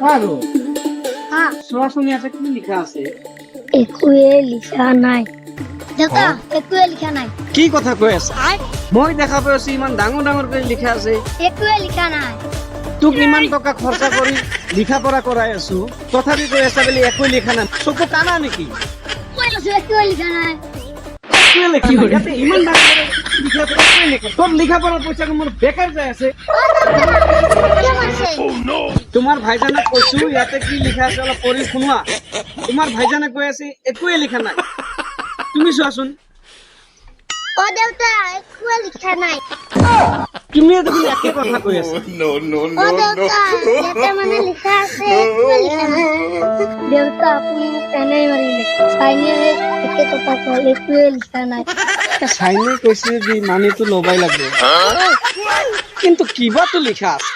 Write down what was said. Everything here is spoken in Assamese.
পাৰো হ্যাঁ সৰাসৰি আছে কি লেখা আছে? একোৱে লিখা নাই দেউতা একোৱে লিখা নাই কি কথা কৈ আছা? মই দেখা পাই আছো ইমান ডাঙৰ ডাঙৰ কৰি লিখা আছে। একোৱে লিখা নাই তোক ইমান টকা খৰচা কৰি লিখা পঢ়া কৰাই আছো, তথাপি কৈ আছা বুলি একো লিখা নাই। চকু কানা নেকি? কৈ আছো একোৱে লিখা নাই একোৱে লিখা নাই। ইয়াতে ইমান ডাঙৰ লিখা পঢ়া একোৱে লিখা। তোৰ লিখা পঢ়াৰ পইচাটো মোৰ বেকাৰ যাই আছে। তোমাৰ ভাইজানক কৈছো ইয়াতে কি লিখা আছে অলপ পঢ়ি শুনোৱা। তোমাৰ ভাইজানে কৈ আছে একোৱে লিখা নাই। তুমি চোৱাচোন। অ দেউতা একোৱে লিখা নাই তুমিয়ে দেখোন একে কথা কৈ আছা। অ দেউতা ইয়াতে মানে লিখা আছে একোৱে লিখা নাই দেউতা আপুনি মোক এনেই মাৰিলে চাইনে একে কথা কয় একোৱে লিখা নাই চাইনে কৈছে যে মানিটো ল'বাই লাগিব, কিন্তু কিবাতো লিখা আছে।